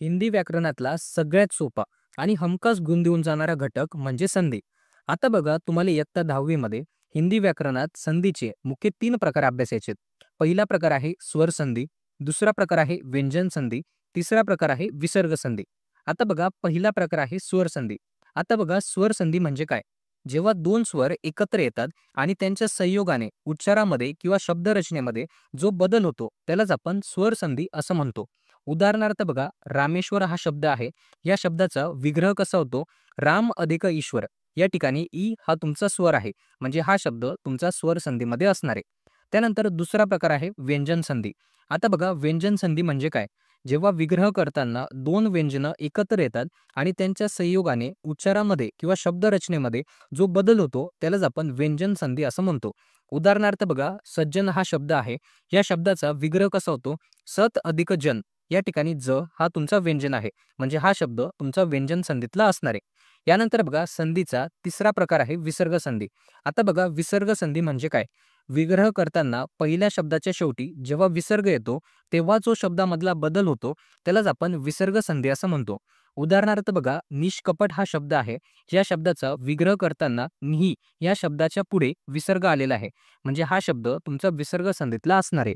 हिंदी व्याकरणातला सगळ्यात सोपा आणि हमखास गुण देऊन जाणारा घटक म्हणजे संधी. आता बघा तुम्हाला इयत्ता 10वी मध्ये हिंदी व्याकरणात संधीचे मुख्य 3 प्रकार अभ्यासायचे आहेत. पहिला प्रकार आहे स्वर संधी, दुसरा प्रकार आहे व्यंजन संधी, तिसरा प्रकार आहे विसर्ग संधी. आता बघा पहिला प्रकार आहे स्वर संधी. आता बघा स्वर संधी म्हणजे काय? जेव्हा दोन स्वर एकत्र येतात आणि त्यांच्या संयोगाने उच्चारामध्ये किंवा शब्दरचनेमध्ये जो बदल होतो त्यालाच आपण स्वर संधी असं म्हणतो. उदाहरणार्थ बघा, रामेश्वर हा शब्द आहे. या शब्दाचा विग्रह कसा होतो? राम अधिक ईश्वर. या ठिकाणी ई हा तुमचा स्वर आहे. म्हणजे हा शब्द तुमचा स्वर संधीमध्ये असणार आहे. त्यानंतर दुसरा प्रकार आहे व्यंजन संधी. आता बघा व्यंजन संधी म्हणजे काय? जेव्हा विग्रह करताना दोन व्यंजनं एकत्र येतात आणि त्यांच्या संयोगाने उच्चारामध्ये किंवा शब्दरचनेमध्ये जो बदल होतो त्यालाच आपण व्यंजन संधी असं म्हणतो. उदाहरणार्थ बघा, सज्जन हा शब्द आहे. या शब्दाचा विग्रह कसा होतो? सत अधिक जन. या ठिकाणी ज हा तुमचा व्यंजन आहे. म्हणजे हा शब्द तुमचा व्यंजन संधीतला असणार आहे. यानंतर बघा संधीचा तिसरा प्रकार आहे विसर्ग संधी. आता बघा विसर्ग संधी म्हणजे काय? विग्रह करताना पहिल्या शब्दाच्या शेवटी जेव्हा विसर्ग येतो तेव्हा जो शब्दामधला बदल होतो त्यालाच आपण विसर्ग संधी असं म्हणतो. उदाहरणार्थ बघा, निष्कपट हा शब्द आहे. या शब्दाचा विग्रह करताना निही या शब्दाच्या पुढे विसर्ग आलेला आहे. म्हणजे हा शब्द तुमचा विसर्ग संधीतला असणार आहे.